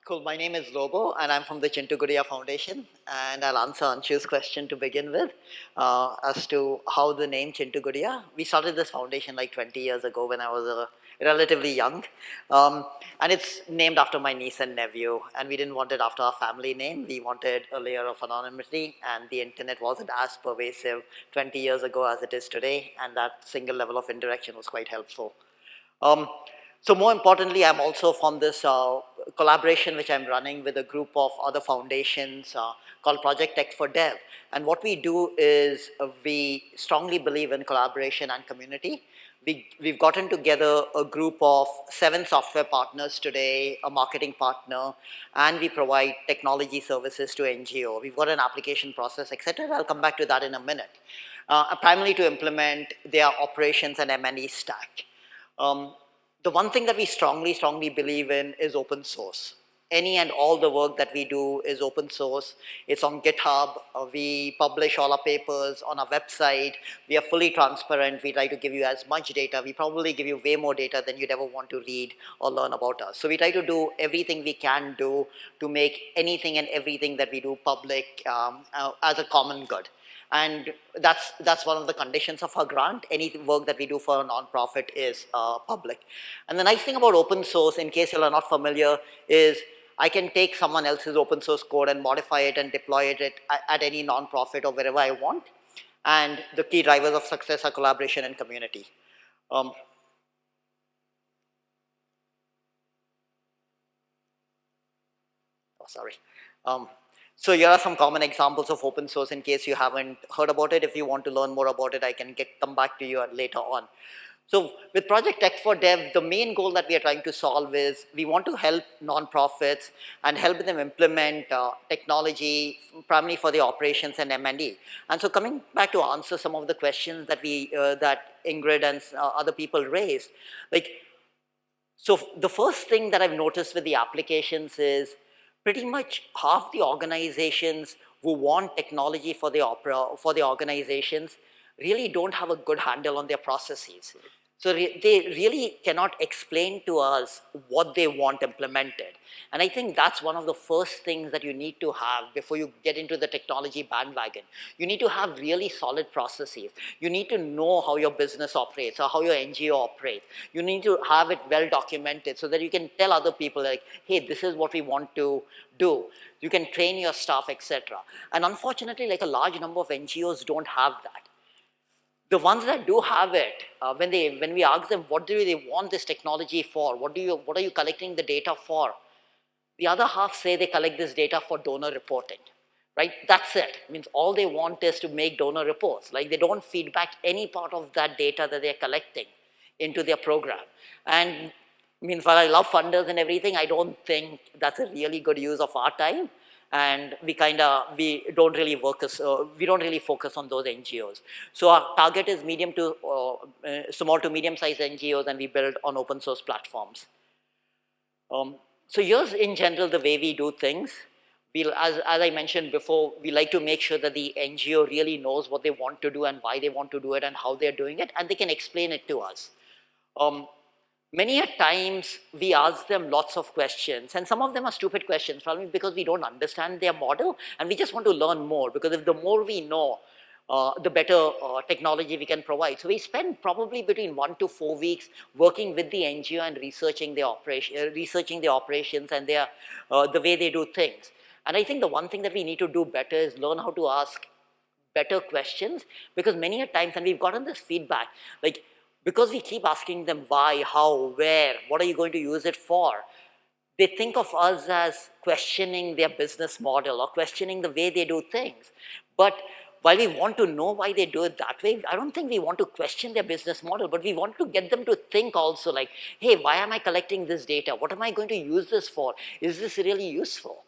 Cool. My name is Lobo, and I'm from the Chintu Gudiya Foundation. And I'll answer Anshu's question to begin with as to how the name Chintu Gudiya. We started this foundation like 20 years ago when I was relatively young. And it's named after my niece and nephew. And we didn't want it after our family name. We wanted a layer of anonymity, and the internet wasn't as pervasive 20 years ago as it is today. And that single level of interaction was quite helpful. Um, so more importantly, I'm also from this collaboration which I'm running with a group of other foundations called Project Tech4Dev. And what we do is we strongly believe in collaboration and community. We've gotten together a group of 7 software partners today, a marketing partner, and we provide technology services to NGO. We've got an application process, etc. I'll come back to that in a minute. Primarily to implement their operations and M&E stack. The one thing that we strongly believe in is open source. Any and all the work that we do is open source. It's on GitHub. We publish all our papers on our website. We are fully transparent. We try to give you as much data. We probably give you way more data than you'd ever want to read or learn about us. So we try to do everything we can do to make anything and everything that we do public as a common good. And that's one of the conditions of our grant. Any work that we do for a nonprofit is public. And the nice thing about open source, in case you are not familiar, is I can take someone else's open source code and modify it and deploy it at any nonprofit or wherever I want. And the key drivers of success are collaboration and community. So here are some common examples of open source in case you haven't heard about it. If you want to learn more about it, I can come back to you later on. So with Project Tech4Dev, the main goal that we are trying to solve is we want to help nonprofits and help them implement technology primarily for the operations and M&E. And so coming back to answer some of the questions that that Ingrid and other people raised, so the first thing that I've noticed with the applications is pretty much half the organizations who want technology for the organizations really don't have a good handle on their processes. So they really cannot explain to us what they want implemented. And I think that's one of the first things that you need to have before you get into the technology bandwagon. You need to have really solid processes. You need to know how your business operates or how your NGO operates. You need to have it well documented so that you can tell other people like, hey, this is what we want to do. You can train your staff, etc. And unfortunately, like a large number of NGOs don't have that. The ones that do have it, when we ask them what do they want this technology for, what are you collecting the data for? The other half say they collect this data for donor reporting, right? That's it. It means all they want is to make donor reports. Like they don't feed back any part of that data that they're collecting into their program. And means while I love funders and everything, I don't think that's a really good use of our time. And we don't really focus on those NGOs. So our target is small to medium-sized NGOs, and we build on open source platforms. So here's in general the way we do things. As I mentioned before, we like to make sure that the NGO really knows what they want to do and why they want to do it and how they're doing it, and they can explain it to us. Many a times we ask them lots of questions, and some of them are stupid questions, probably because we don't understand their model and we just want to learn more, because if the more we know, the better technology we can provide. So we spend probably between 1 to 4 weeks working with the NGO and researching their operations and the way they do things. And I think the one thing that we need to do better is learn how to ask better questions, because many a times, and we've gotten this feedback, like, because we keep asking them why, how, where, what are you going to use it for, they think of us as questioning their business model or questioning the way they do things. But while we want to know why they do it that way, I don't think we want to question their business model, but we want to get them to think also like, hey, why am I collecting this data? What am I going to use this for? Is this really useful?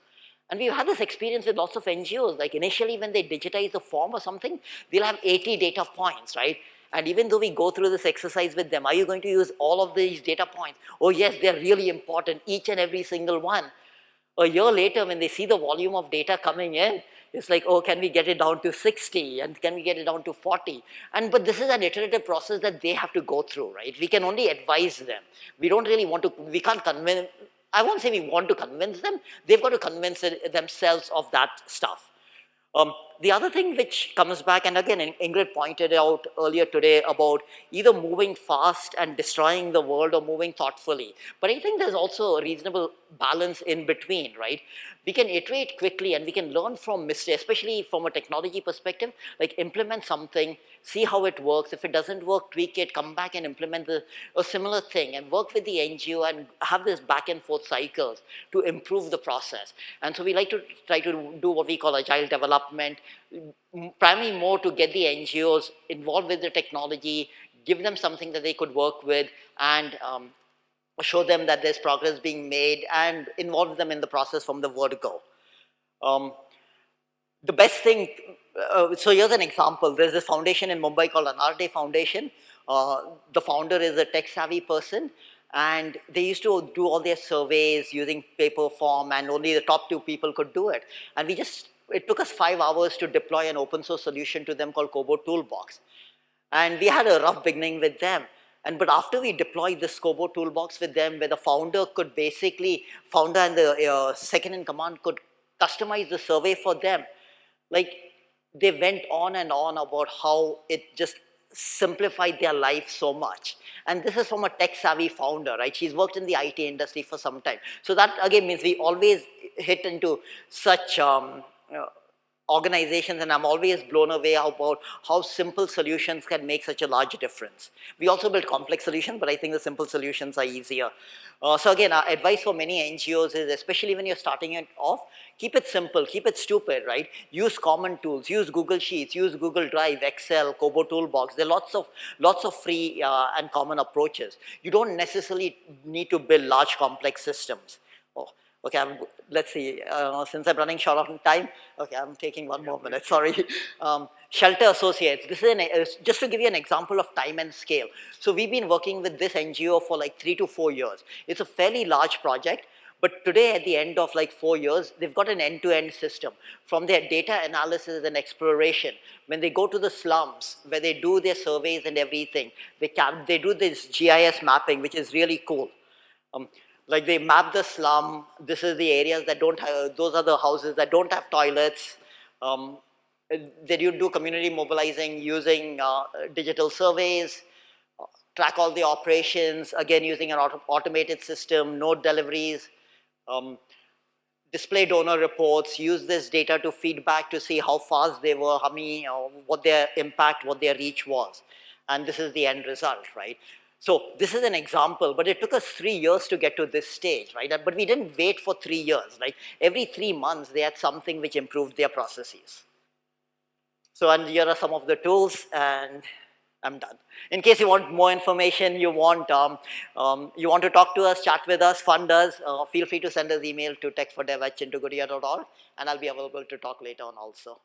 And we've had this experience with lots of NGOs. Like initially when they digitize the form or something, they'll have 80 data points, right? And even though we go through this exercise with them, are you going to use all of these data points? Oh yes, they're really important, each and every single one. A year later, when they see the volume of data coming in, it's like, oh, can we get it down to 60? And can we get it down to 40? But this is an iterative process that they have to go through, right? We can only advise them. We don't really want to, we can't I won't say we want to convince them, they've got to convince themselves of that stuff. The other thing which comes back, and again, Ingrid pointed out earlier today about either moving fast and destroying the world or moving thoughtfully. But I think there's also a reasonable balance in between, right? We can iterate quickly and we can learn from mistakes, especially from a technology perspective, like implement something, see how it works. If it doesn't work, tweak it, come back and implement a similar thing and work with the NGO and have this back and forth cycles to improve the process. And so we like to try to do what we call agile development, primarily more to get the NGOs involved with the technology, give them something that they could work with, and show them that there's progress being made and involve them in the process from the word go. The best thing, so here's an example. There's this foundation in Mumbai called Anarde Foundation. The founder is a tech-savvy person, and they used to do all their surveys using paper form, and only the top 2 people could do it. And it took us 5 hours to deploy an open source solution to them called Kobo Toolbox. And we had a rough beginning with them. But after we deployed this Kobo Toolbox with them, where the founder and the second in command could customize the survey for them, like they went on and on about how it just simplified their life so much. And this is from a tech-savvy founder, right? She's worked in the IT industry for some time. So that again means we always hit into such organizations, and I'm always blown away about how simple solutions can make such a large difference. We also build complex solutions, but I think the simple solutions are easier. So again, our advice for many NGOs is, especially when you're starting it off, keep it simple, keep it stupid, right? Use common tools, use Google Sheets, use Google Drive, Excel, Kobo Toolbox. There are lots of free and common approaches. You don't necessarily need to build large complex systems. Okay, let's see, since I'm running short on time, okay, I'm taking 1 more minute, sorry. Shelter Associates, this is just to give you an example of time and scale. So we've been working with this NGO for like 3 to 4 years. It's a fairly large project, but today at the end of like 4 years, they've got an end-to-end system. From their data analysis and exploration, when they go to the slums, where they do their surveys and everything, they do this GIS mapping, which is really cool. Like they map the slum, this is the areas that don't have, those are the houses that don't have toilets. They do community mobilizing using digital surveys, track all the operations, again using an automated system, note deliveries, display donor reports, use this data to feedback to see how fast they were, how many, what their impact, what their reach was. And this is the end result, right? So this is an example, but it took us 3 years to get to this stage, right? But we didn't wait for 3 years, right? Every 3 months, they had something which improved their processes. So, and here are some of the tools, and I'm done. In case you want more information, you want to talk to us, chat with us, fund us, feel free to send us email to tech4dev@chintugudiya.org, and I'll be available to talk later on also.